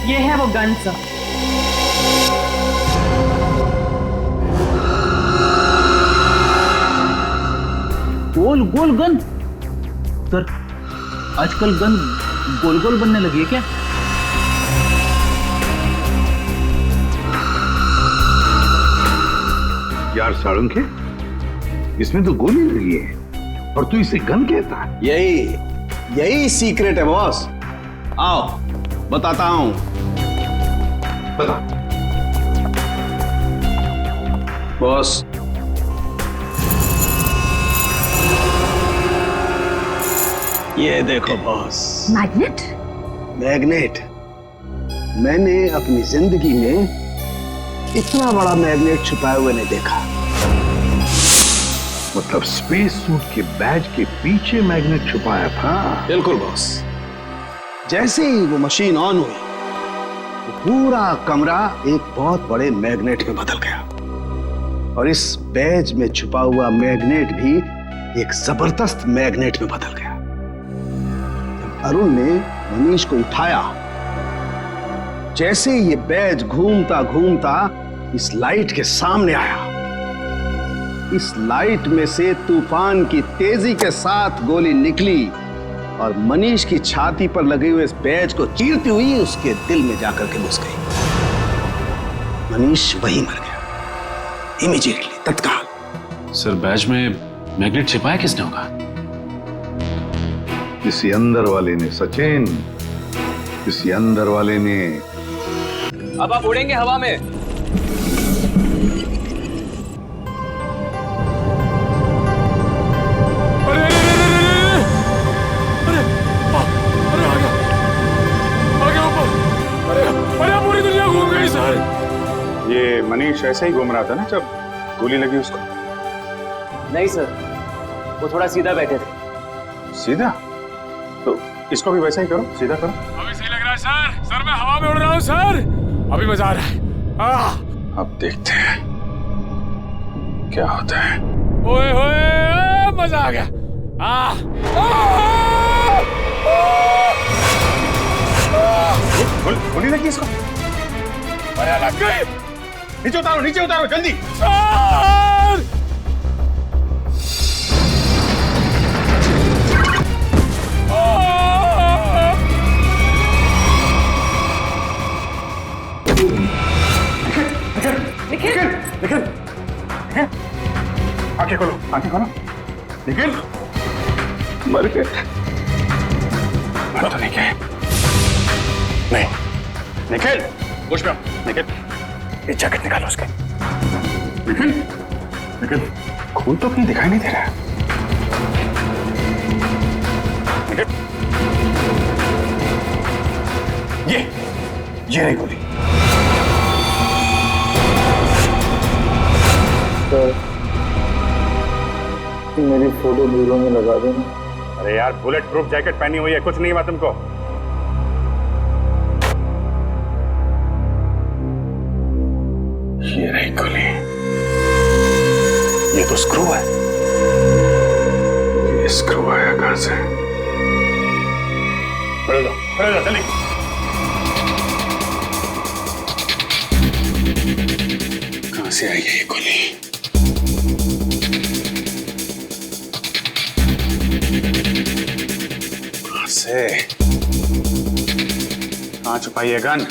ये है वो गन सर। गोल गोल गन? सर आजकल गन गोल गोल बनने लगी है क्या? यार साळुंखे, इसमें तो गोली लगी है और तू इसे गन कहता है? यही सीक्रेट है बॉस। आओ बताता हूं। बता। बॉस, ये देखो बॉस। मैग्नेट? मैग्नेट। मैंने अपनी जिंदगी में इतना बड़ा मैग्नेट छुपाए हुए नहीं देखा। मतलब स्पेस सूट के बैज के पीछे मैग्नेट छुपाया था? बिल्कुल बॉस। जैसे ही वो मशीन ऑन हुई तो पूरा कमरा एक बहुत बड़े मैग्नेट में बदल गया और इस बैज में छुपा हुआ मैग्नेट भी एक जबरदस्त मैग्नेट में बदल गया। जब अरुण ने मनीष को उठाया, जैसे ये बैज घूमता घूमता इस लाइट के सामने आया, इस लाइट में से तूफान की तेजी के साथ गोली निकली और मनीष की छाती पर लगे हुए इस बैज को चीरती हुई उसके दिल में जाकर के घुस गई। मनीष वहीं मर गया, इमीडिएटली, तत्काल। सर बैज में मैग्नेट छिपाया किसने होगा? किसी अंदर वाले ने सचिन, किसी अंदर वाले ने। अब आप उड़ेंगे हवा में। पूरी दुनिया घूम गई सर। ये मनीष ऐसे ही घूम रहा था ना जब गोली लगी उसको? नहीं सर, वो थोड़ा सीधा बैठे थे। सीधा? तो इसको भी वैसा ही करो, सीधा करो। अभी सही लग रहा है सर। सर मैं हवा में उड़ रहा हूँ सर, अभी मजा आ रहा है। अब देखते हैं क्या होता है। ओए होए, मजा आ गया। गोली लगी इसको? अरे लग गई। नीचे उतारो, नीचे उतारो जल्दी। सर! निखिल, आंखें खोलो, आंखें खोलो। निखिल, मर गए। मर तो नहीं गए। नहीं, निखिल, होश में आओ। निखिल, ये जैकेट निकालो उसके। निखिल, निखिल, खून तो कहीं दिखाई नहीं दे रहा है। निखिल, ये रही गोली। मेरी फोटो ब्यूरो में लगा देना। अरे यार, बुलेट प्रूफ जैकेट पहनी हुई है, कुछ नहीं हुआ तुमको। ये रही गोली। ये तो स्क्रू है। ये स्क्रू आया कहां से? खड़े जाओ जल्दी। कहां से आई है ये गोली? से कहां छुपाई है गन?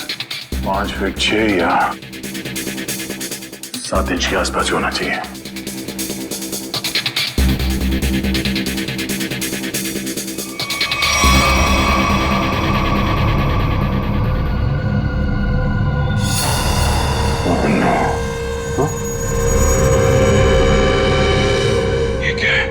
5 फीट 6 या 7 इंच के आसपास होना चाहिए। ये क्या है?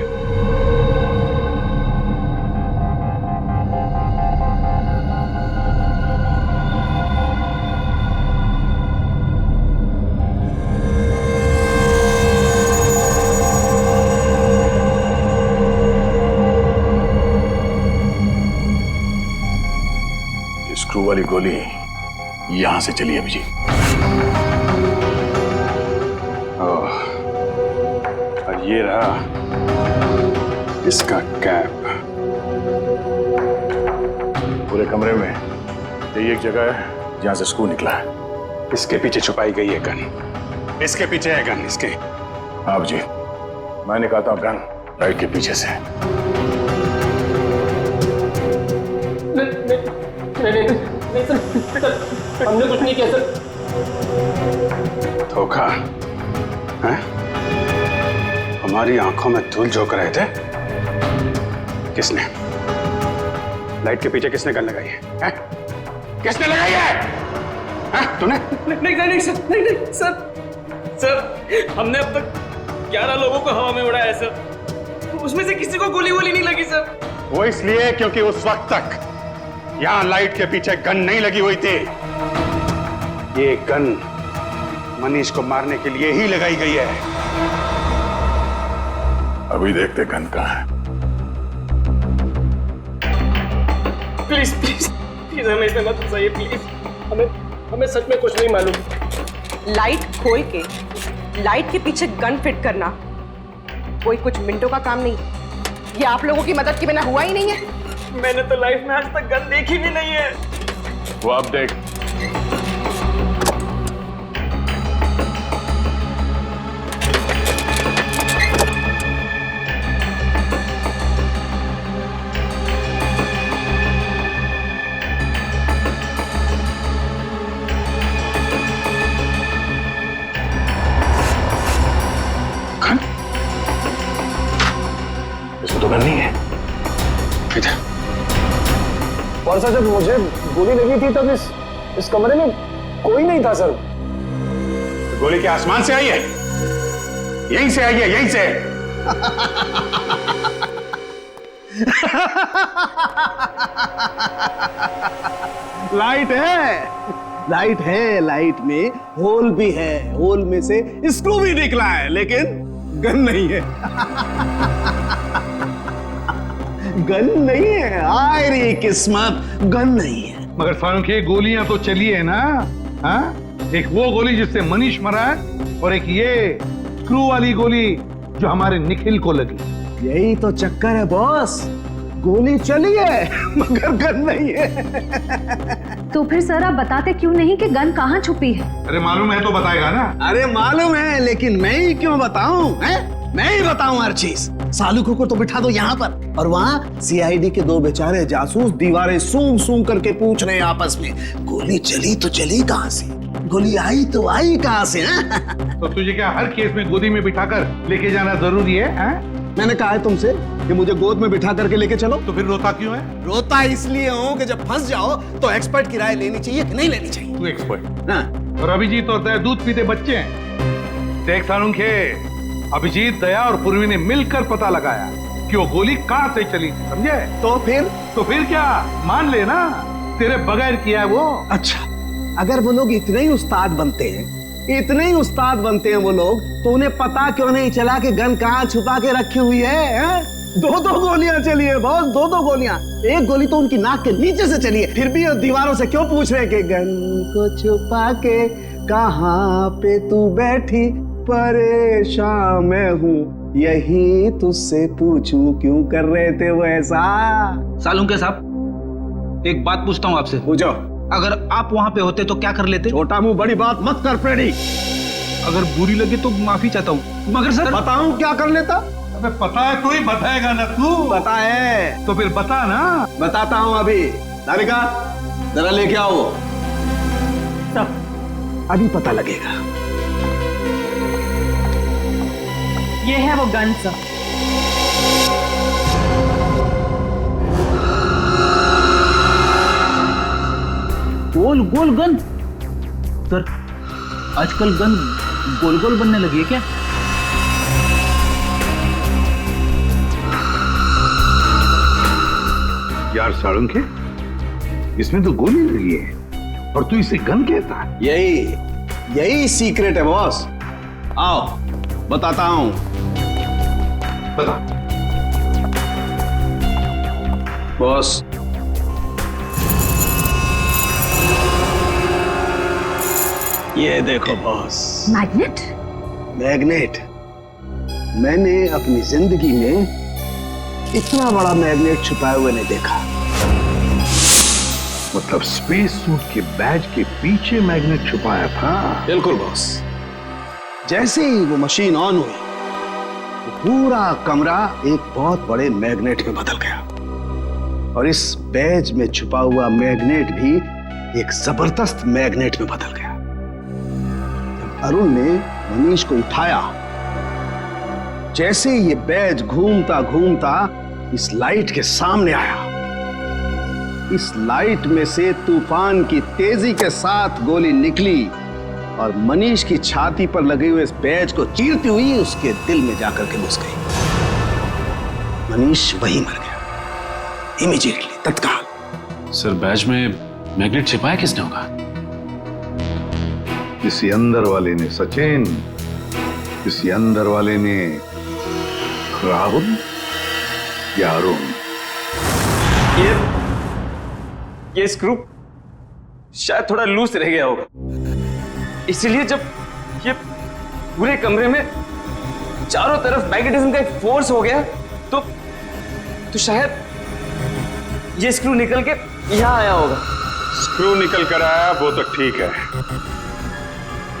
स्क्रू वाली गोली यहां से चली अभिजीत। और ये रहा इसका कैप। पूरे कमरे में यही एक जगह है जहां से स्क्रू निकला है, इसके पीछे छुपाई गई है गन। इसके पीछे है गन, इसके। आप जी, मैं निकालता हूं गन लाइट के पीछे से। नहीं सर, हमने कुछ नहीं किया सर। धोखा है? हमारी आंखों में धूल झोंक रहे थे। किसने? लाइट के पीछे किसने गन लगाई है? किसने लगाई है? तूने? नहीं सर, हमने अब तक 11 लोगों को हवा में उड़ाया है सर। उसमें से किसी को गोली वोली नहीं लगी सर। वो इसलिए क्योंकि उस वक्त तक यहां लाइट के पीछे गन नहीं लगी हुई थी। ये गन मनीष को मारने के लिए ही लगाई गई है। अभी देखते गन कहां है। प्लीज हमें इसमें मत फंसाइए प्लीज। हमें सच में कुछ नहीं मालूम। लाइट खोल के लाइट के पीछे गन फिट करना कोई कुछ मिनटों का काम नहीं। ये आप लोगों की मदद के बिना हुआ ही नहीं है। मैंने तो लाइफ में आज तक गन देखी भी नहीं है। वो अब देख। इसमें तो गन नहीं है। इधर। और सर, जब मुझे गोली लगी थी तब इस कमरे में कोई नहीं था सर। गोली के आसमान से आई है? यहीं से आई है, यहीं से। लाइट है, लाइट में होल भी है, होल में से स्क्रू भी निकला है, लेकिन गन नहीं है। गन नहीं है। आय रे किस्मत, गन नहीं है। मगर सालुंखे, गोलियां तो चली है ना? हाँ, एक वो गोली जिससे मनीष मरा है और एक ये स्क्रू वाली गोली जो हमारे निखिल को लगी। यही तो चक्कर है बॉस, गोली चली है मगर गन नहीं है। तो फिर सर आप बताते क्यों नहीं कि गन कहाँ छुपी है? अरे मालूम है तो बताएगा ना। अरे मालूम है, लेकिन मैं ही क्यों बताऊं? मैं ही बताऊं हर चीज। सालुखों को तो बिठा दो यहाँ पर, और वहाँ सीआईडी के 2 बेचारे जासूस दीवारें सूंघ सूंघ करके पूछ रहे हैं आपस में, गोली चली तो चली कहाँ से, गोली आई तो आई कहाँ से? तो तुझे क्या हर केस में गोदी में बिठाकर लेके जाना जरूरी है? मैंने कहा है तुमसे कि मुझे गोद में बिठा करके लेके चलो। तो फिर रोता क्यों है? रोता इसलिए हूँ कि जब फंस जाओ तो एक्सपर्ट की राय लेनी चाहिए कि नहीं लेनी चाहिए। तू एक्सपर्ट। हाँ। और अभिजीत और दया दूध पीते बच्चे हैं। देख सालुंखे, अभिजीत, दया और पूर्वी ने मिलकर पता लगाया कि वो गोली कहां से चली थी, समझे? तो फिर क्या मान लेना, तेरे बगैर किया है वो। अच्छा, अगर वो लोग इतने ही उस्ताद बनते हैं वो लोग, तो उन्हें पता क्यों नहीं चला कि गन कहां छुपा के रखी हुई है? 2 गोलियां चली है बॉस, 2 गोलियां। एक गोली तो उनकी नाक के नीचे से चली है, फिर भी दीवारों से क्यों पूछ रहे कि गन को छुपा के कहां पे तू बैठी, परेशान मैं हूँ, यही तुझसे पूछूं क्यों कर रहे थे वो ऐसा? सालुंखे साहब, एक बात पूछता हूँ आपसे। पूछो। अगर आप वहां पे होते तो क्या कर लेते? छोटा मुंह बड़ी बात मत कर प्रेडी। अगर बुरी लगे तो माफी चाहता हूँ, मगर सर बताऊं क्या कर लेता? अबे पता है तो ही बताएगा ना तू। पता है तो फिर बता ना। बताता हूँ अभी। दारिका, जरा लेके आओ। अभी पता लगेगा। ये है वो गन सर। गोल गोल गन? सर, आजकल गन गोल गोल बनने लगी है क्या? यार सालुंखे, इसमें तो गोली लगी है और तू इसे गन कहता है? यही सीक्रेट है बॉस। आओ बताता हूं। बता। बॉस, ये देखो बॉस। मैग्नेट। मैंने अपनी जिंदगी में इतना बड़ा मैग्नेट छुपाए हुए नहीं देखा। मतलब स्पेस सूट के बैज के पीछे मैग्नेट छुपाया था। बिल्कुल बॉस। जैसे ही वो मशीन ऑन हुई तो पूरा कमरा एक बहुत बड़े मैग्नेट में बदल गया और इस बैज में छुपा हुआ मैग्नेट भी एक जबरदस्त मैग्नेट में बदल गया। जब अरुण ने मनीष को उठाया, जैसे ये बैज घूमता घूमता इस लाइट के सामने आया, इस लाइट में से तूफान की तेजी के साथ गोली निकली और मनीष की छाती पर लगे हुए इस बैज को चीरती हुई उसके दिल में जाकर के घुस गई। मनीष वहीं मर गया, इमीडिएटली, तत्काल। सर बैज में मैग्नेट छिपाया किसने होगा? किसी अंदर वाले ने सचिन, किसी अंदर वाले ने राहुल या अरुण। ये स्क्रू शायद थोड़ा लूज रह गया होगा, इसीलिए जब ये पूरे कमरे में चारों तरफ मैग्नेटिज्म का एक फोर्स हो गया तो शायद ये स्क्रू निकल के यहां आया होगा। स्क्रू निकल कर आया वो तो ठीक है,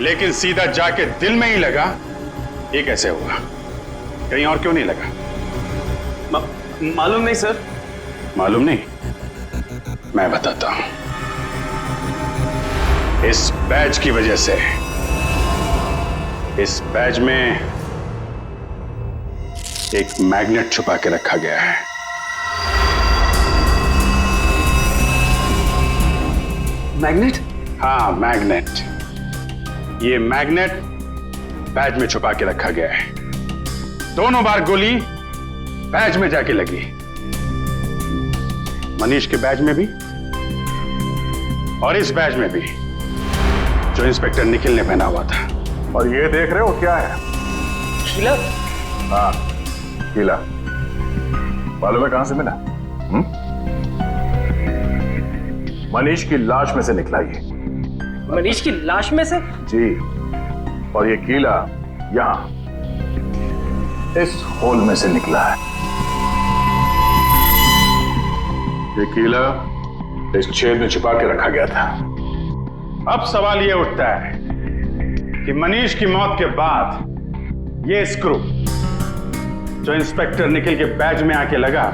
लेकिन सीधा जाके दिल में ही लगा, ये कैसे हुआ? कहीं और क्यों नहीं लगा? मालूम नहीं सर। मालूम नहीं? मैं बताता हूं। इस बैज की वजह से इस बैज में एक मैग्नेट छुपा के रखा गया है। मैग्नेट? हाँ, मैग्नेट। ये मैग्नेट बैज में छुपा के रखा गया है। दोनों बार गोली बैज में जाके लगी, मनीष के बैज में भी और इस बैज में भी जो इंस्पेक्टर निखिल ने पहना हुआ था। और ये देख रहे हो क्या है? कीला? हाँ, कीला। मालूम है कहां से मिला? मनीष की लाश में से निकला ये। मनीष की लाश में से? जी। और ये कीला यहां इस होल में से निकला है। ये कीला इस छेद में छुपा के रखा गया था। अब सवाल यह उठता है कि मनीष की मौत के बाद यह स्क्रू जो इंस्पेक्टर निखिल के बैज में आके लगा,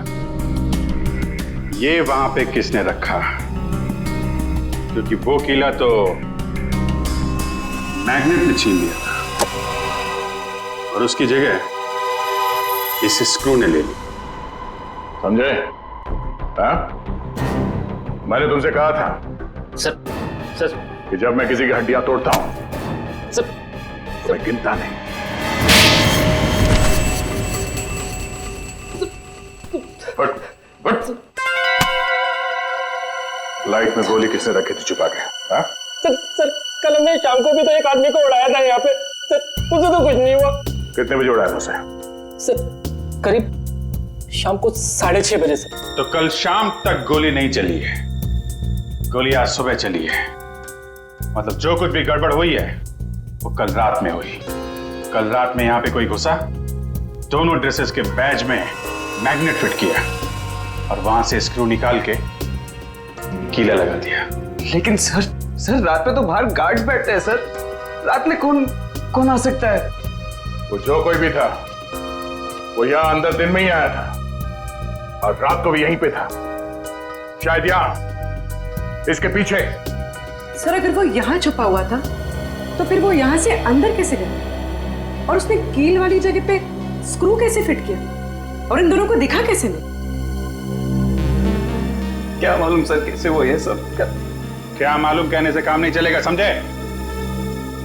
ये वहां पे किसने रखा? क्योंकि वो कीला तो मैग्नेट ने छीन लिया था और उसकी जगह इस स्क्रू ने ले ली। समझे? हाँ? मैंने तुमसे कहा था सर कि जब मैं किसी की हड्डियां तोड़ता हूं सर तो मैं गिनता नहीं। बट लाइट में गोली किसने रखी थी छुपा के? हाँ? सर कल हमने शाम को भी तो एक आदमी को उड़ाया था यहाँ पे। सर मुझे तो कुछ नहीं हुआ। कितने बजे उड़ाया उसे? सर करीब शाम को 6:30 बजे से। तो कल शाम तक गोली नहीं चली है, गोली आज सुबह चली है। मतलब जो कुछ भी गड़बड़ हुई है वो कल रात में हुई। कल रात में यहां पे कोई घुसा, दोनों ड्रेसेस के बैज में मैग्नेट फिट किया और वहां से स्क्रू निकाल के कीला लगा दिया। लेकिन सर रात में तो बाहर गार्ड्स बैठते हैं सर। रात में कौन आ सकता है? वो जो कोई भी था वो यहां अंदर दिन में ही आया था और रात को भी यहीं पे था, शायद यहां इसके पीछे। सर अगर वो यहाँ छुपा हुआ था तो फिर वो यहाँ से अंदर कैसे गया? और उसने कील वाली जगह पे स्क्रू कैसे फिट किया? और इन दोनों को दिखा कैसे नहीं? क्या मालूम सर कैसे वो ये सब क्या मालूम कहने से काम नहीं चलेगा, समझे?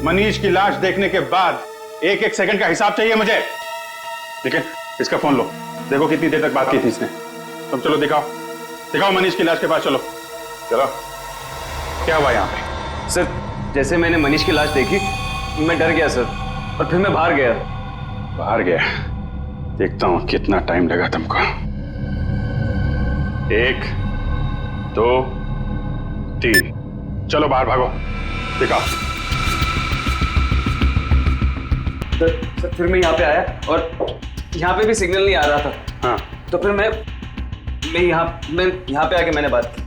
मनीष की लाश देखने के बाद एक एक सेकंड का हिसाब चाहिए मुझे। लेकिन इसका फोन लो, देखो कितनी देर तक बात की थी इसने। तुम चलो दिखाओ मनीष की लाश के पास। चलो क्या हुआ यहाँ पे? सर जैसे मैंने मनीष की लाश देखी मैं डर गया सर, और फिर मैं बाहर गया। देखता हूं कितना टाइम लगा तुमको। 1 2 3 चलो बाहर भागो, दिखाओ। सर फिर मैं यहाँ पे आया और यहाँ पे भी सिग्नल नहीं आ रहा था। हाँ तो फिर मैं यहाँ पे आके मैंने बात की।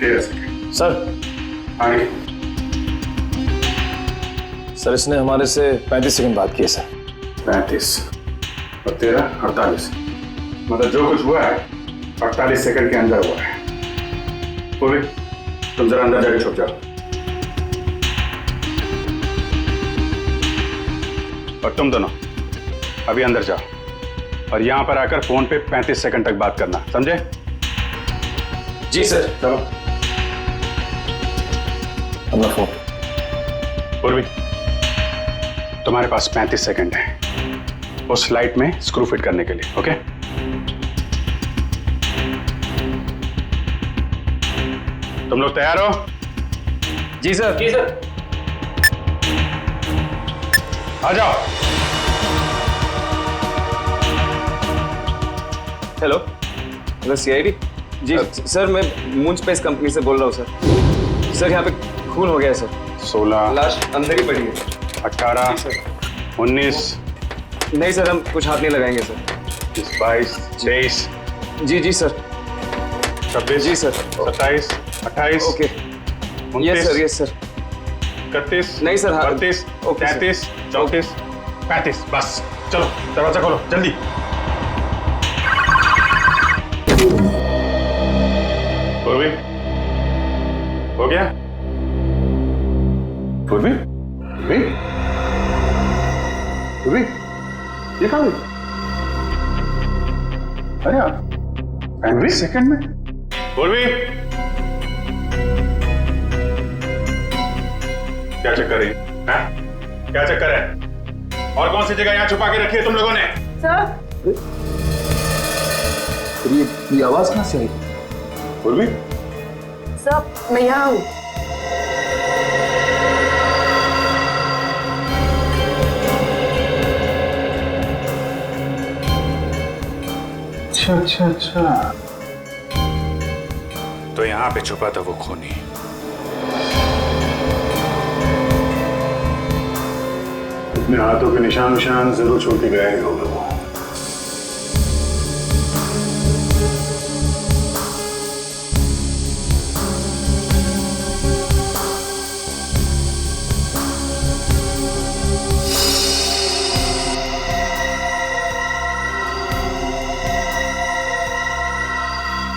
13 सेकंड। सर आगे। सर इसने हमारे से 35 सेकंड बात की है सर। 35 और 13 48, मतलब जो कुछ हुआ है 48 सेकंड के अंदर हुआ है। पूर्वी, तुम जरा अंदर जाके छुप जाओ। और तुम दोनों अभी अंदर जाओ और यहां पर आकर फोन पे 35 सेकंड तक बात करना, समझे? जी सर। चलो। अपना फोन। पूर्वी, तुम्हारे पास 35 सेकंड है उस लाइट में स्क्रू फिट करने के लिए, ओके? तुम लोग तैयार हो? जी सर। जी सर। आ जाओ। Hello, hello CID. जी सर, मैं मून स्पेस कंपनी से बोल रहा हूँ सर। सर यहाँ पे खून हो गया है सर। 16, लाश अंदर ही पड़ी है। 18, 19, नहीं सर, हम कुछ हाथ नहीं लगाएंगे सर। 22, 23, जी जी सर। 26, जी sir. 27, 28, okay. Yes sir, yes sir. 31, नहीं सर, हाँ। 32, ओके सर। 33, 34, 35, बस चलो दरवाजा खोलो जल्दी। पूर्वी, हो गया? पूर्वी, पूर्वी, पूर्वी, ये कहाँ गई? अरे यार, 35 सेकंड में? पूर्वी, क्या चक्कर है? क्या चक्कर है? और कौन सी जगह यहाँ छुपा के रखी है तुम लोगों ने? सर, ये आवाज कहाँ से आई? पूर्वी, सर मैं यहाँ हूँ। अच्छा अच्छा अच्छा, तो यहाँ पे छुपा था वो खूनी। अपने हाथों के निशान निशान जरूर छोड़ के गए होगा वो।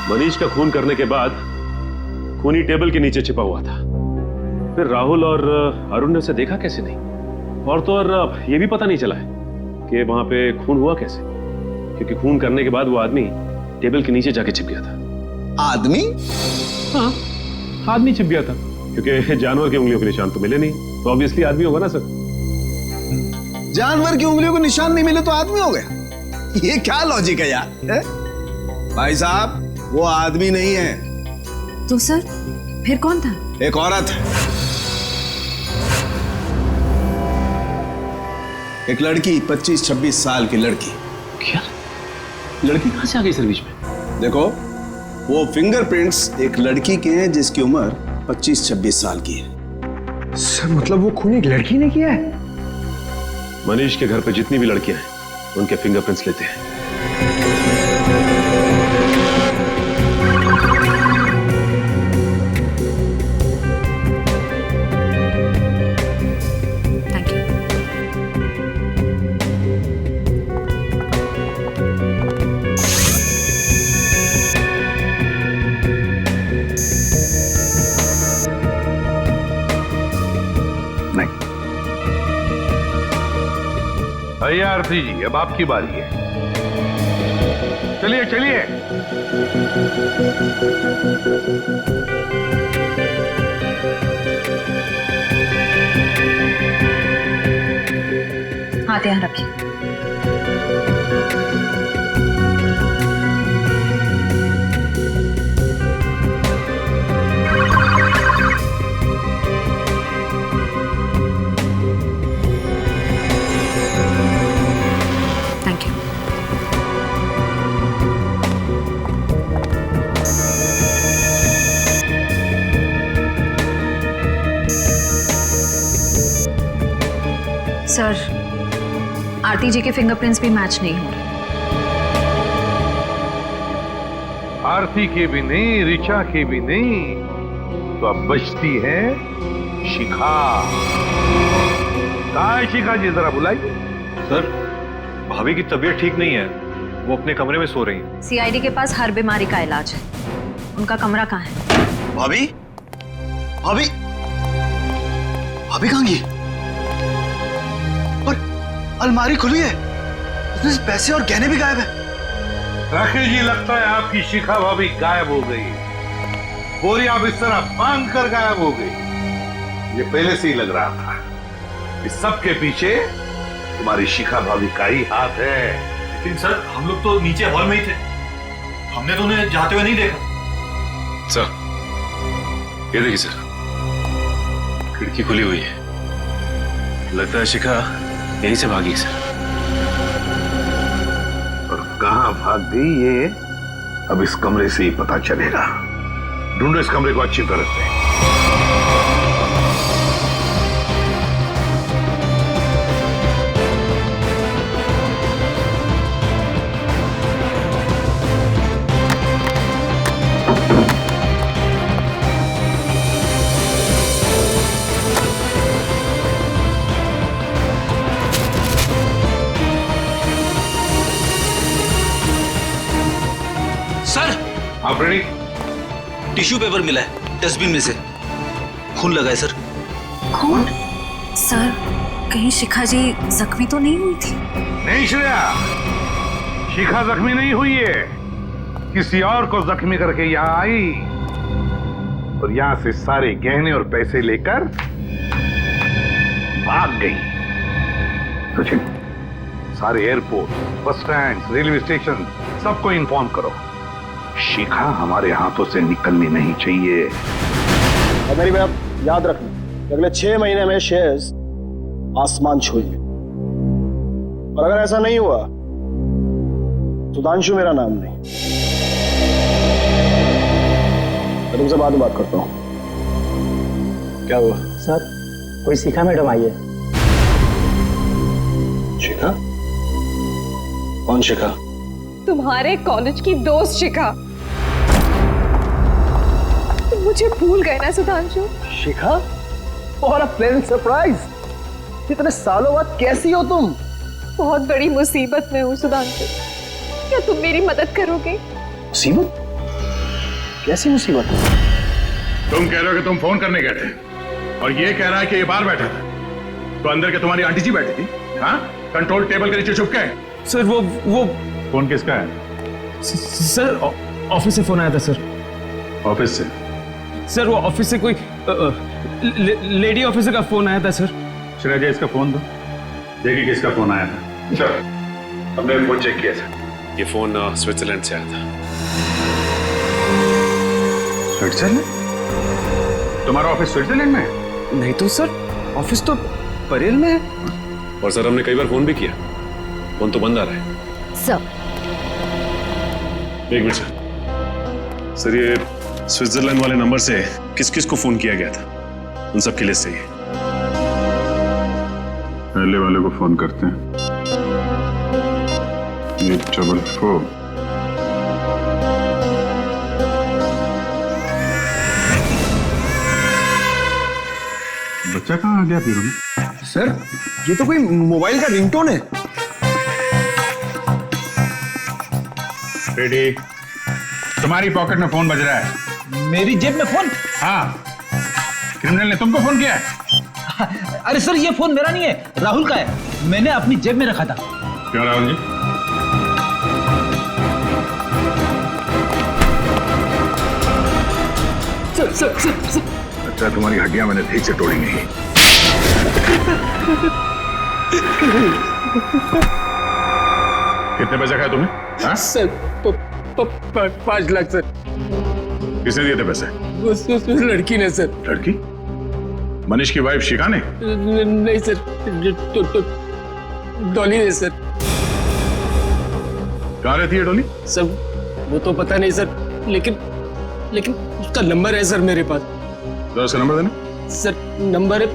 मनीष का खून करने के बाद खूनी टेबल के नीचे छिपा हुआ था। फिर राहुल और अरुण ने उसे देखा कैसे नहीं, और तो और ये भी पता नहीं चला है कि वहां पे खून हुआ कैसे, क्योंकि खून करने के बाद वो आदमी टेबल के नीचे जाके छिप गया था। आदमी? हाँ, आदमी छिप गया था, क्योंकि जानवर की उंगलियों के निशान तो मिले नहीं, तो ऑब्वियसली आदमी होगा ना सर। जानवर की उंगलियों को निशान नहीं मिले तो आदमी हो गया? ये क्या लॉजिक है यार? है? भाई साहब, वो आदमी नहीं है। तो सर फिर कौन था? एक औरत है, एक लड़की, 25-26 साल की लड़की। क्या? लड़की कहाँ से आ गई सर बीच में? देखो, वो फिंगरप्रिंट्स एक लड़की के हैं जिसकी उम्र 25-26 साल की है। सर मतलब वो खून एक लड़की ने किया है? मनीष के घर पे जितनी भी लड़कियां हैं उनके फिंगरप्रिंट्स लेते हैं। Thank you. भैया आरती जी, अब आपकी बारी है। चलिए चलिए। हाथ यहाँ रखिए। Thank you. सर, आरती जी के फिंगरप्रिंट्स भी मैच नहीं हो रहे। आरती के भी नहीं, ऋचा के भी नहीं, तो अब बचती है शिखा। कहाँ है शिखा जी, जरा बुलाइए। सर, भाभी की तबीयत ठीक नहीं है, वो अपने कमरे में सो रही हैं। सीआईडी के पास हर बीमारी का इलाज है। उनका कमरा कहाँ है? भाभी भाभी भाभी कहाँ गई? और अलमारी खुली है, उसमें से पैसे और गहने भी गायब है। राकेश जी, लगता है आपकी शिखा भाभी गायब हो गई। बोरी आप इस तरह बांध कर गायब हो गई, ये पहले से ही लग रहा था। इस सब के पीछे तुम्हारी शिखा भाभी का ही हाथ है। लेकिन सर, हम लोग तो नीचे हॉल में ही थे, हमने तो उन्हें जाते हुए नहीं देखा। सर, ये देखिए सर, खिड़की खुली हुई है। लगता है शिखा यहीं से भागी सर। और कहां भाग गई ये अब इस कमरे से ही पता चलेगा। ढूंढो इस कमरे को अच्छी तरह से। सर, आप रेडी? टिश्यू पेपर मिला है डस्टबिन में से, खून लगा है सर। खून? सर, कहीं शिखा जी जख्मी तो नहीं हुई थी? नहीं श्रेया, शिखा जख्मी नहीं हुई है, किसी और को जख्मी करके यहां आई और यहां से सारे गहने और पैसे लेकर भाग गई। सचिन, सारे airport, bus stand, railway station सबको इन्फॉर्म करो, शिखा हमारे हाथों से निकलनी नहीं चाहिए। और मेरी बात याद रखना, अगले 6 महीने में शेयर्स आसमान छूएंगे, और अगर ऐसा नहीं हुआ सुधांशु मेरा नाम नहीं। मैं तुमसे बाद में बात करता हूं। क्या हुआ? सर, कोई शिखा मैडम आई है। शिखा? कौन शिखा? तुम्हारे कॉलेज की दोस्त शिखा। तुम मुझे भूल गए ना सुधांशु? शिखा? और अ प्लेजेंट सरप्राइज। इतने सालों बाद कैसी हो तुम? बहुत बड़ी मुसीबत में हूँ सुधांशु, क्या तुम मेरी मदद करोगे? मुसीबत? कैसी मुसीबत? तुम कह रहे हो कि तुम फोन करने गए थे और ये कह रहा है कि ये बाहर बैठा था, तो अंदर के तुम्हारी आंटी जी बैठी थी, हाँ, कंट्रोल टेबल के नीचे छुप के। सर, वो फोन किसका है? सर, ऑफिस से फोन आया था सर। ऑफिस से? सर, वो ऑफिस से कोई लेडी ऑफिसर का फोन आया था सर। श्रेया जी, इसका फोन दो, देखिए किसका फोन आया था। सर, हमने फोन चेक किया था, ये फोन स्विट्जरलैंड से आया था। स्विट्जरलैंड? तुम्हारा ऑफिस स्विट्जरलैंड में है? नहीं तो सर, ऑफिस तो परेल में है। और सर, हमने कई बार फोन भी किया, फोन तो बंद आ रहा है। सर, एक मिनट सर, ये स्विट्जरलैंड वाले नंबर से किस किस को फोन किया गया था, उन सब की लिस्ट चाहिए। पहले वाले को फोन करते हैं, 844। बच्चा कहाँ आ गया फिर में? सर, ये तो कोई मोबाइल का रिंगटोन है। रेडी? तुम्हारी पॉकेट में फोन बज रहा है। मेरी जेब में फोन? हाँ, क्रिमिनल ने तुमको फोन किया है? अरे सर, ये फोन मेरा नहीं है, राहुल का है, मैंने अपनी जेब में रखा था। क्यों राहुल जी? सर, अच्छा, तुम्हारी हड्डियां मैंने ठीक से तोड़ी नहीं। कितने पैसे खाए तुम्हें? हाँ? Sir, 5 lakh sir. किसने दिए थे पैसे? उस लड़की ने सर। लड़की? मनीष की वाइफ शिखा ने? नहीं सर, डॉली ने सर। कहाँ रहती है डॉली? सर, वो तो पता नहीं सर, लेकिन उसका नंबर है सर मेरे पास। जरा उसका नंबर देना। सर, नंबर है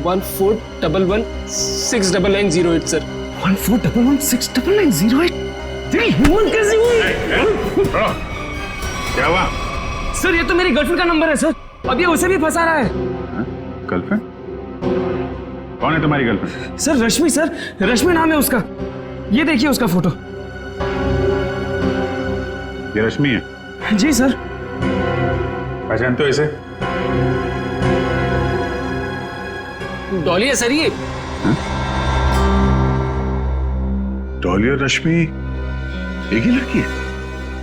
1411 69908 सर। 1411 69908? तेरी हिम्मत कैसी हुई? क्या हुआ? सर, ये तो मेरी गर्लफ्रेंड का नंबर है सर। अब ये उसे भी फंसा रहा है। गर्लफ्रेंड? कौन है तुम्हारी गर्लफ्रेंड? सर रश्मि, सर रश्मि नाम है उसका। ये देखिए उसका फोटो। ये रश्मि है? जी सर। पहचानते हो इसे? डॉली है सर ये। डॉली और रश्मि एक ही लड़की है?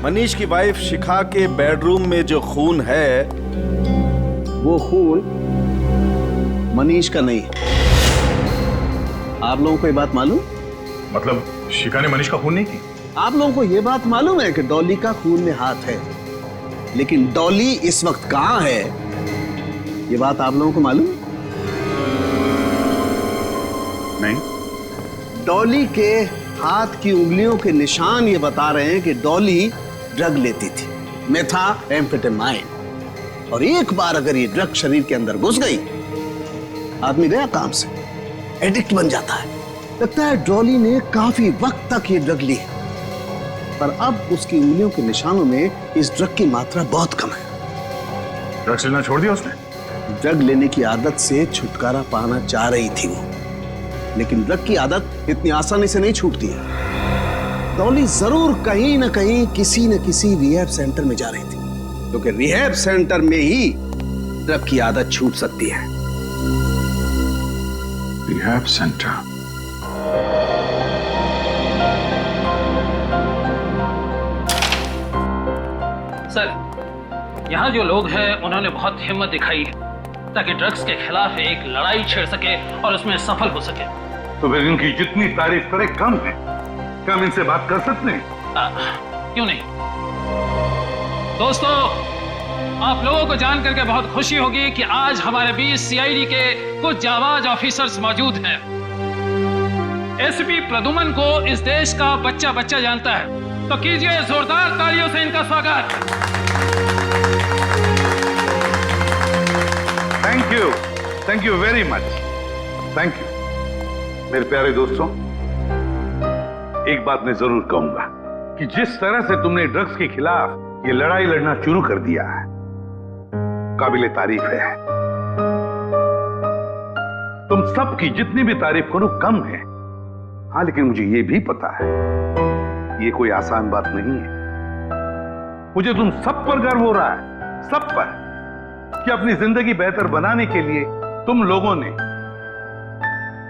मनीष की वाइफ शिखा के बेडरूम में जो खून है वो खून मनीष का नहीं है। आप लोगों को ये बात मालूम? मतलब शिखा ने मनीष का खून नहीं की? आप लोगों को ये बात मालूम है कि डॉली का खून में हाथ है, लेकिन डॉली इस वक्त कहां है ये बात आप लोगों को मालूम? नहीं। डॉली के हाथ की उंगलियों के निशान ये बता रहे हैं कि डॉली ड्रग लेती थी, मेथाम्फेटामाइन। और एक बार अगर ये ड्रग शरीर के अंदर घुस गई, आदमी गया काम से, एडिक्ट बन जाता है। लगता है डॉली ने काफी वक्त तक ये ड्रग ली है, पर अब उसकी उंगलियों के निशानों में इस ड्रग की मात्रा बहुत कम है। ड्रग्स लेना छोड़ दिया उसने? ड्रग लेने की आदत से छुटकारा पाना चाह रही थी वो, लेकिन ड्रग की आदत इतनी आसानी से नहीं छूटती है। डॉली जरूर कहीं ना कहीं किसी न किसी रिहैब सेंटर में जा रही थी, क्योंकि रिहैब सेंटर में ही ड्रग की आदत छूट सकती है। Rehab centre? सर, यहाँ जो लोग हैं उन्होंने बहुत हिम्मत दिखाई है ताकि ड्रग्स के खिलाफ एक लड़ाई छेड़ सके और उसमें सफल हो सके। तो फिर इनकी जितनी तारीफ करे कम है। क्या हम इनसे बात कर सकते हैं? क्यों नहीं। दोस्तों, आप लोगों को जान करके बहुत खुशी होगी कि आज हमारे बीच सीआईडी के कुछ जाबाज ऑफिसर्स मौजूद हैं। एसपी प्रदुमन को इस देश का बच्चा बच्चा जानता है, तो कीजिए जोरदार तालियों से इनका स्वागत। Thank you very much. Thank you. मेरे प्यारे दोस्तों, एक बात मैं जरूर कहूंगा कि जिस तरह से तुमने ड्रग्स के खिलाफ ये लड़ाई लड़ना शुरू कर दिया है, काबिले तारीफ है। तुम सबकी जितनी भी तारीफ करो कम है। हाँ, लेकिन मुझे ये भी पता है ये कोई आसान बात नहीं है। मुझे तुम सब पर गर्व हो रहा है, सब पर, कि अपनी जिंदगी बेहतर बनाने के लिए तुम लोगों ने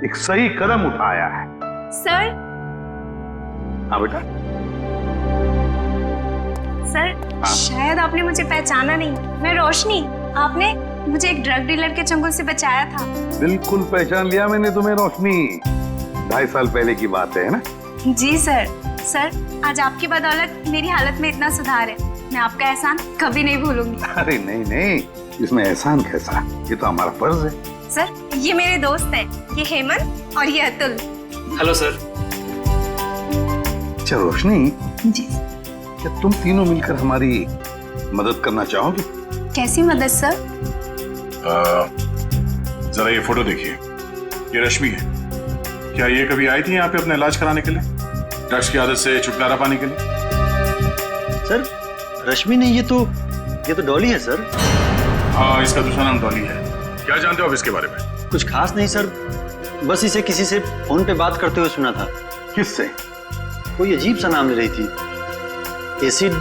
एक सही कदम उठाया है। सर। हाँ बेटा। सर, शायद आपने मुझे पहचाना नहीं। मैं रोशनी, आपने मुझे एक ड्रग डीलर के चंगुल से बचाया था। बिल्कुल पहचान लिया मैंने तुम्हें रोशनी। 2.5 साल पहले की बात है ना? जी सर। सर, आज आपकी बदौलत मेरी हालत में इतना सुधार है, मैं आपका एहसान कभी नहीं भूलूंगी। अरे नहीं नहीं, इसमें एहसान कैसा, ये तो हमारा फर्ज है। सर, ये मेरे दोस्त हैं, ये हेमंत और ये अतुल। Hello sir. अच्छा रोशनी जी। क्या तुम तीनों मिलकर हमारी मदद करना चाहोगे? कैसी मदद सर? जरा ये फोटो देखिए, ये रश्मि है। क्या ये कभी आई थी यहाँ पे अपना इलाज कराने के लिए, ड्रग्स की आदत से छुटकारा पाने के लिए? सर, रश्मि नहीं, ये तो डॉली है सर। हाँ, इसका दूसरा नाम डॉली है। क्या जानते हो आप इसके बारे में? कुछ खास नहीं सर, बस इसे किसी से फोन पे बात करते हुए सुना था। किससे? कोई अजीब सा नाम ले रही थी। एसिड,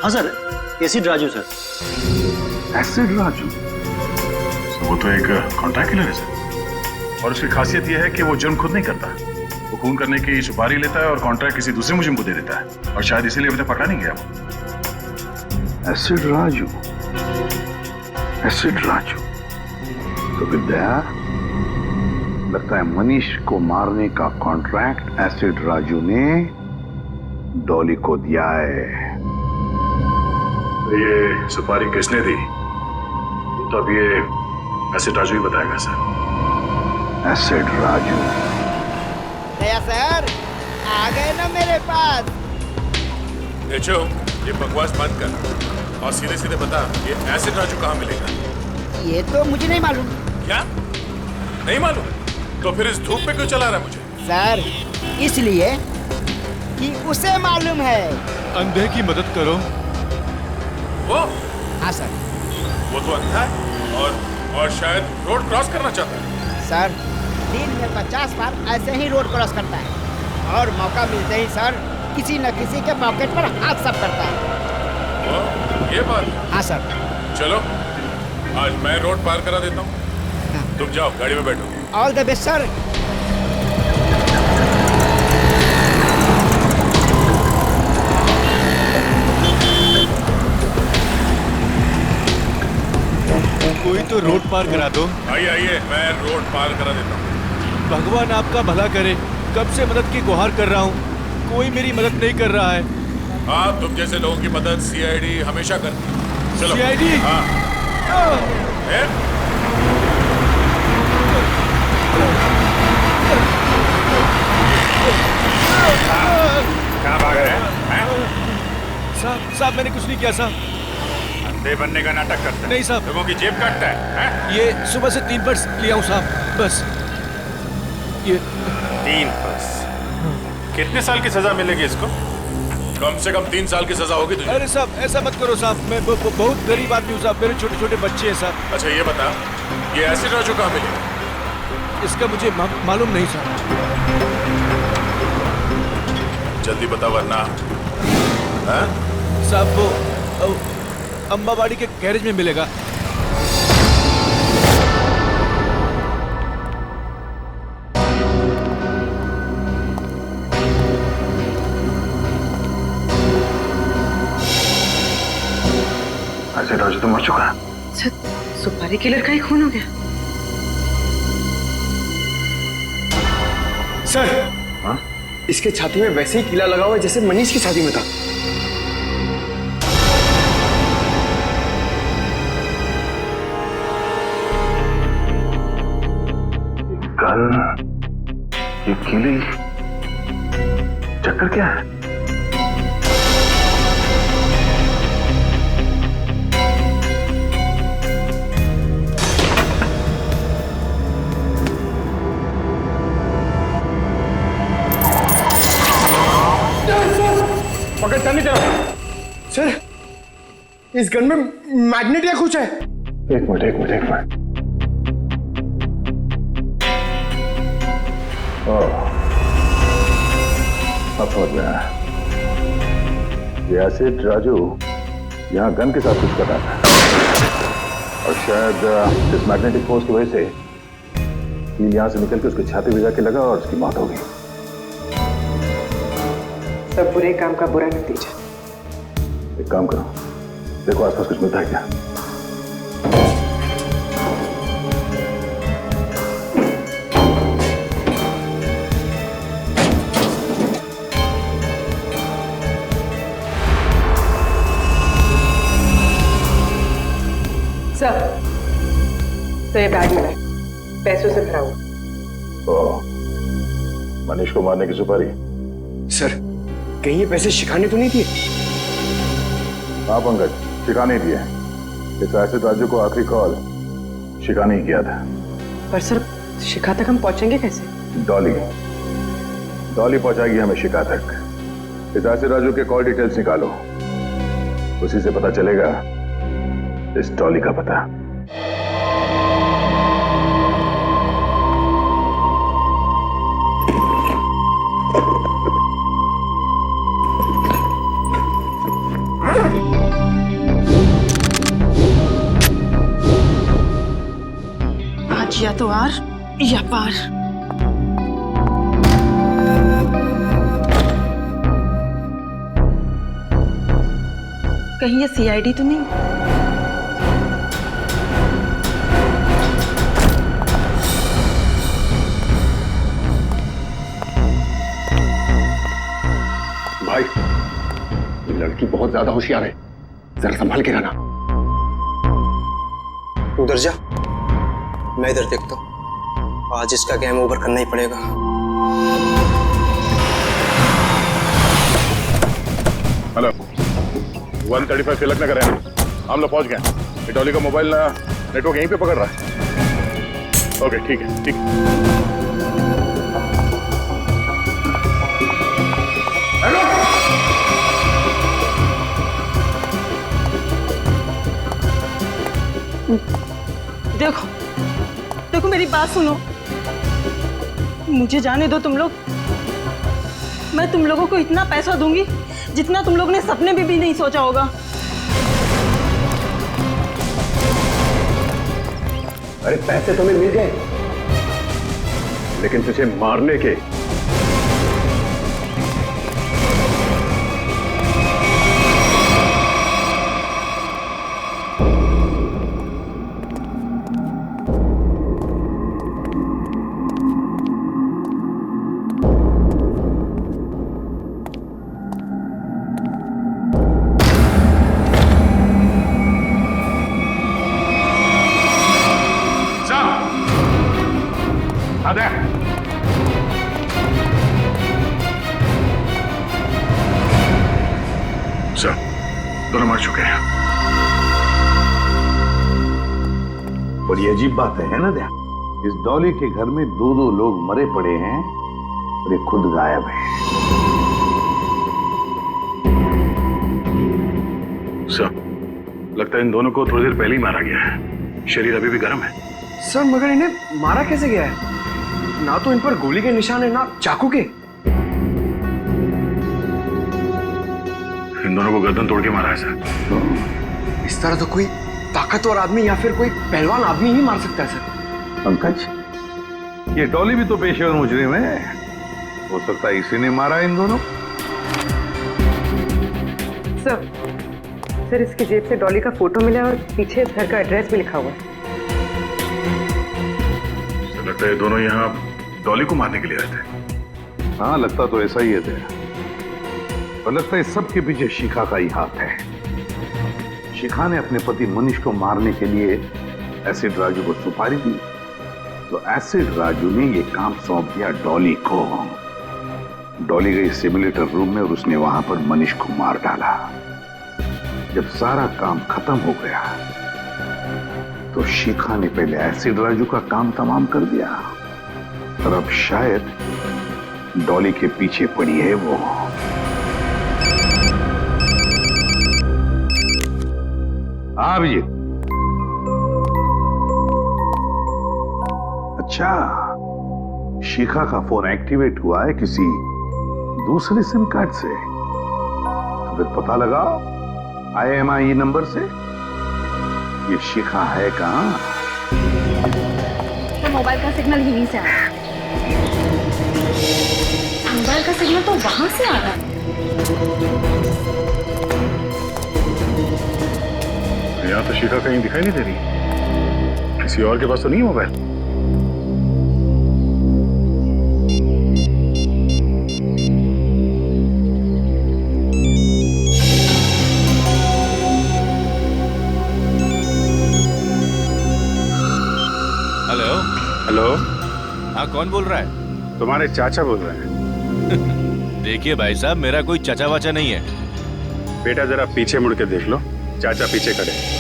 हाँ sir, acid Raju sir. Acid Raju? वो तो एक कॉन्ट्रैक्ट किलर है सर, और उसकी खासियत यह है कि वो जुर्म खुद नहीं करता। वो खून करने की सुपारी लेता है और कॉन्ट्रैक्ट किसी दूसरे मुजरिम को दे देता है, और शायद इसीलिए अभी तक पकड़ा नहीं गया वो। Acid Raju, acid Raju. तो विद्या, लगता है मनीष को मारने का कॉन्ट्रैक्ट एसिड राजू ने डॉली को दिया है। ये सुपारी किसने दी तो अब ये एसिड राजू ही बताएगा सर। एसिड राजू। दया सर, आ गए ना मेरे पास। देखो, ये बकवास बंद कर और सीधे सीधे बता, ये एसिड राजू कहाँ मिलेगा? ये तो मुझे नहीं मालूम। क्या नहीं मालूम? तो फिर इस धूप पे क्यों चला रहा है मुझे? सर, इसलिए कि उसे मालूम है। अंधे की मदद करो। वो? हाँ सर। वो तो अंधा है। और शायद रोड क्रॉस करना चाहता है। सर दिन में 50 बार ऐसे ही रोड क्रॉस करता है और मौका मिलते ही सर किसी न किसी के पॉकेट पर हाथ सब करता है। ये बात? हाँ सर। चलो आज मैं रोड पार करा देता हूँ, तुम जाओ गाड़ी में बैठो। All the best sir. कोई तो रोड पार करा दो। आइए आइए, मैं रोड पार करा देता हूँ। भगवान आपका भला करे, कब से मदद की गुहार कर रहा हूँ, कोई मेरी मदद नहीं कर रहा है। हाँ, तुम जैसे लोगों की मदद सीआईडी हमेशा करती है। चलो। सीआईडी? हाँ। कहाँ भाग रहे हैं? साहब मैंने कुछ नहीं किया साहब। अंधे बनने का नाटक करता है। नहीं साहब। लोगों की जेब काटता है? ये सुबह से 3 पर्स लिया हूँ साहब, बस ये 3 पर्स। कितने साल की सजा मिलेगी इसको? कम से कम 3 साल की सजा होगी तुझे। अरे साहब ऐसा मत करो साहब, मैं बहुत गरीब आदमी हूँ साहब, मेरे छोटे छोटे बच्चे हैं साहब। अच्छा ये बता, ये एसिड राजू कहाँ मिलेगा? इसका मुझे मालूम नहीं साहब। जल्दी बता वरना। हाँ? साहब वो अम्बावाड़ी के गैरेज में मिलेगा। ऐसे राजू तो मर चुका है। सुपारी किलर का ही खून हो गया। सर, हाँ? इसके छाती में वैसे ही कीला लगा हुआ है जैसे मनीष की छाती में था। ये कीली चक्कर क्या है? पकड़ता नहीं तेरा। सर, इस गन में मैग्नेट या कुछ है। एक मिनट। अब समझ गया। ये एसिड राजू यहाँ गन के साथ कुछ कर रहा था और शायद इस मैग्नेटिक फोर्स की वजह से कील यहाँ से निकल के उसकी छाती में जाके लगा और उसकी मौत हो गई। सब बुरे काम का बुरा नतीजा। एक काम करो, देखो आसपास कुछ मिलता है क्या। सर, तो ये बैग मिला है, पैसों से भरा हुआ। मनीष को मारने की सुपारी। सर, कहीं ये पैसे शिखा ने तो नहीं दिए? हाँ पंकज, शिखा नहीं दिए। इस एसिड राजू को आखिरी कॉल शिखा ने ही किया था। पर सर, शिखा तक हम पहुंचेंगे कैसे? डॉली पहुंचाएगी हमें शिखा तक। इस एसिड राजू के कॉल डिटेल्स निकालो, उसी से पता चलेगा इस डॉली का पता। आज या तो आर या पार। कहीं ये सीआईडी तो नहीं? भाई, ये लड़की बहुत ज्यादा होशियार है, जरा संभाल के रहना। उधर जा, मैं इधर देखता हूँ। आज इसका गेम ओवर करना ही पड़ेगा। हेलो, 135 तिलक नगर है, हम लोग पहुंच गए। ये डॉली का मोबाइल नेटवर्क यहीं पे पकड़ रहा है। ओके ठीक है, ठीक है। देखो देखो मेरी बात सुनो, मुझे जाने दो तुम लोग। मैं तुम लोगों को इतना पैसा दूंगी जितना तुम लोग ने सपने में भी नहीं सोचा होगा। अरे पैसे तुम्हें मिल गए, लेकिन तुझे मारने के सर, दोनों मर चुके हैं। बड़ी अजीब बात है ना ध्यान, इस डॉली के घर में दो दो लोग मरे पड़े हैं और ये खुद गायब है। सर, लगता है इन दोनों को थोड़ी देर पहले ही मारा गया है। शरीर अभी भी गर्म है। सर मगर इन्हें मारा कैसे गया है? ना तो इन पर गोली के निशान है ना चाकू के। इन दोनों को गर्दन तोड़ के मारा है सर। इस तरह तो कोई ताकतवर आदमी या फिर कोई पहलवान आदमी ही मार सकता है सर। पंकज, ये डॉली भी तो पेशेवर मुजरिम है, हो सकता है इसी ने मारा इन दोनों। सर इसकी जेब से डॉली का फोटो मिला और पीछे इस घर का एड्रेस भी लिखा हुआ है। लगता है दोनों यहाँ डॉली को मारने के लिए आए थे। हाँ, लगता तो ऐसा ही है। और लगता है सबके पीछे शिखा का ही हाथ है। शिखा ने अपने पति मनीष को मारने के लिए एसिड राजू को सुपारी दी, तो एसिड राजू ने ये काम सौंप दिया डॉली को। डॉली गई सिमुलेटर रूम में और उसने वहां पर मनीष को मार डाला। जब सारा काम खत्म हो गया तो शिखा ने पहले एसिड राजू का काम तमाम कर दिया और अब शायद डॉली के पीछे पड़ी है वो। हाँ अभिजीत। अच्छा, शिखा का फोन एक्टिवेट हुआ है किसी दूसरे सिम कार्ड से, तो फिर पता लगा IMEI नंबर से ये शिखा है कहां? तो मोबाइल का सिग्नल यहीं से आ रहा है। मोबाइल का सिग्नल तो वहां से आ रहा है। यहाँ तो शिखा कहीं दिखाई नहीं दे रही। किसी और के पास तो नहीं मोबाइल? हेलो हेलो, हाँ कौन बोल रहा है? तुम्हारे चाचा बोल रहे हैं। देखिए भाई साहब, मेरा कोई चाचा वाचा नहीं है। बेटा जरा पीछे मुड़ के देख लो, चाचा पीछे खड़े।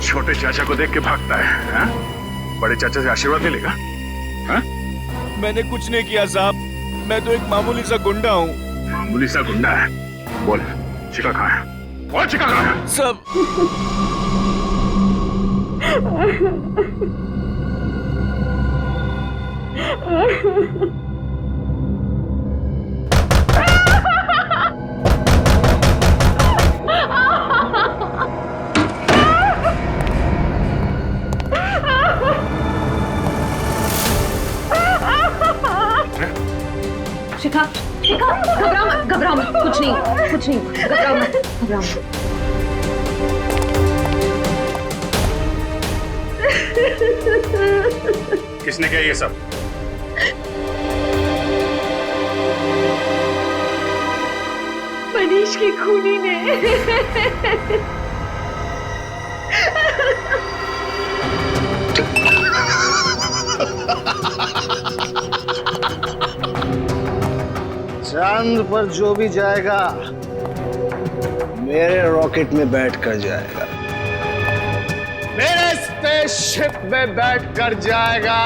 छोटे चाचा को देख के भागता है, हाँ? बड़े चाचा से आशीर्वाद ले लेगा? हाँ? मैंने कुछ नहीं किया साहब, मैं तो एक मामूली सा गुंडा हूँ। मामूली सा गुंडा है? बोल, शिखा कहाँ है? बोल, शिखा कहाँ है? सब शिखा, शिखा, घबराओ मत, कुछ नहीं, घबराओ मत। किसने किया ये सब? मनीष की खूनी ने। चांद पर जो भी जाएगा मेरे रॉकेट में बैठ कर जाएगा, मेरे स्पेसशिप में बैठ कर जाएगा।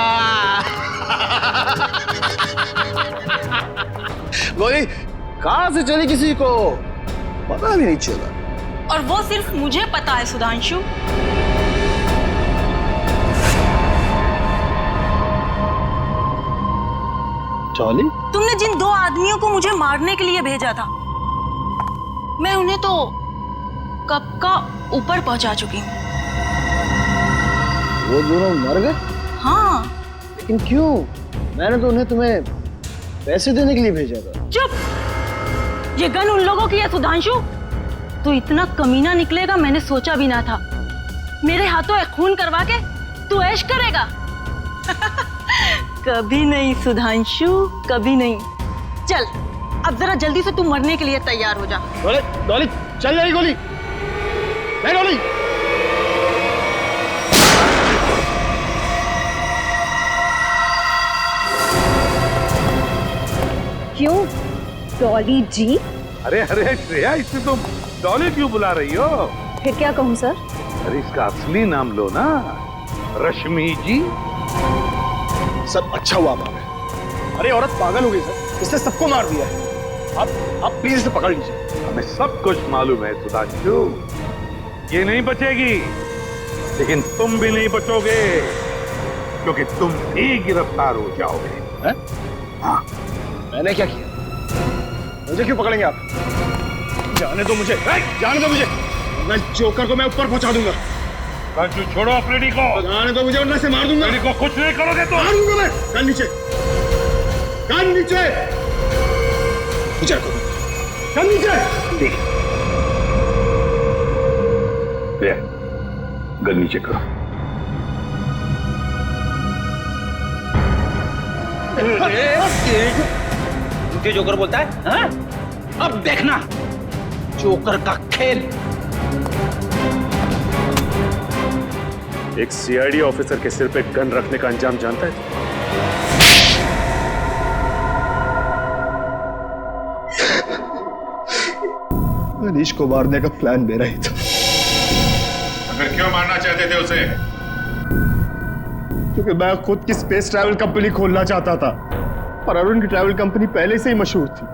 गोली कहां से चली किसी को पता भी नहीं चला। और वो सिर्फ मुझे पता है सुधांशु। डॉली, तुमने जिन 2 आदमियों को मुझे मारने के लिए भेजा था, मैं उन्हें तो कब का ऊपर पहुंचा चुकी हूँ। वो दोनों मर गए? हाँ। लेकिन क्यों? मैंने तो उन्हें तुम्हें पैसे देने के लिए भेजा था। चुप! ये गन उन लोगों की है सुधांशु। तू इतना कमीना निकलेगा मैंने सोचा भी ना था। मेरे हाथों एक खून करवा के तू ऐश करेगा। कभी नहीं सुधांशु, कभी नहीं। चल अब जरा जल्दी से तू मरने के लिए तैयार हो जा। डॉली चल जाएगी गोली। नहीं डॉली। क्यों डॉली जी? अरे अरे श्रेया, इसे तुम डॉली क्यों बुला रही हो? फिर क्या कहूँ सर? अरे इसका असली नाम लो ना, रश्मि जी। सब अच्छा हुआ भाभी। अरे औरत पागल हो गई सर, इसने सबको मार दिया है। आप प्लीज इसे पकड़ लीजिए। हमें सब कुछ मालूम है सुधांशु, ये नहीं बचेगी, लेकिन तुम भी नहीं बचोगे, क्योंकि तुम भी गिरफ्तार हो जाओगे। हैं? हाँ, मैंने क्या किया? मुझे क्यों पकड़ेंगे आप? जाने दो मुझे, जाने दो मुझे। मैं जोकर को मैं ऊपर पहुंचा दूंगा। राजू छोड़ो अपने को। जाने दो मुझे, वरना से मार दूंगा। को कुछ नहीं करोगे तो मार दूंगा मैं। कान नीचे, कान नीचे, नीचे रखो, कान नीचे। ले, गन नीचे करो। मुझे जोकर बोलता है? हाँ? अब देखना जोकर का खेल। एक सीआईडी ऑफिसर के सिर पे गन रखने का अंजाम जानता है? मनीष को मारने का प्लान मेरा ही था। अगर क्यों मारना चाहते थे उसे? क्योंकि मैं खुद की स्पेस ट्रैवल कंपनी खोलना चाहता था, और अरुण की ट्रैवल कंपनी पहले से ही मशहूर थी।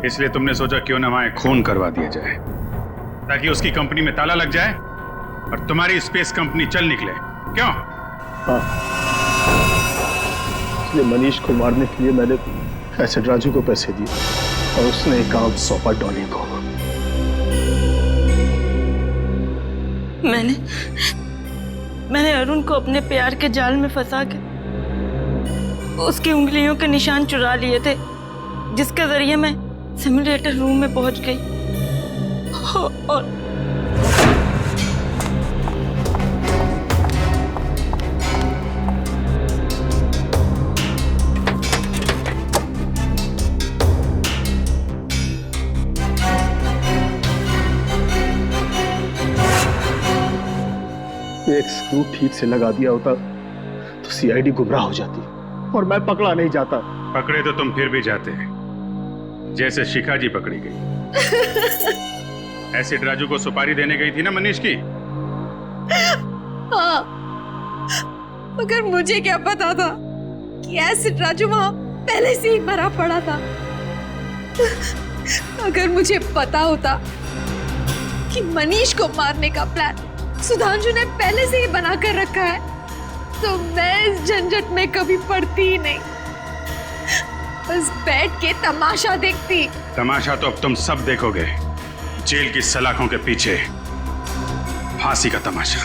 इसलिए तुमने सोचा क्यों ना वहां खून करवा दिया जाए, ताकि उसकी कंपनी में ताला लग जाए और तुम्हारी स्पेस कंपनी चल निकले। क्यों? हाँ, इसलिए मनीष को मारने के लिए मैंने एसिड राजू को पैसे दिए और उसने एक काम सौंपा डॉली को। मैंने अरुण को अपने प्यार के जाल में फंसा के उसकी उंगलियों के निशान चुरा लिए थे, जिसके जरिए मैं सिमुलेटर रूम में पहुंच गई। और एक स्क्रू ठीक से लगा दिया होता तो सीआईडी गुमराह हो जाती और मैं पकड़ा नहीं जाता। पकड़े तो तुम फिर भी जाते, जैसे शिखा जी पकड़ी गई। एसिड राजू को सुपारी देने गई थी ना मनीष की? हाँ, मगर मुझे क्या पता था कि एसिड राजू वहां पहले से ही मरा पड़ा था। अगर मुझे पता होता कि मनीष को मारने का प्लान सुधांशु ने पहले से ही बना कर रखा है, तो मैं इस झंझट में कभी पड़ती ही नहीं, बस बैठ के तमाशा देखती। तमाशा तो अब तुम सब देखोगे, जेल की सलाखों के पीछे फांसी का तमाशा।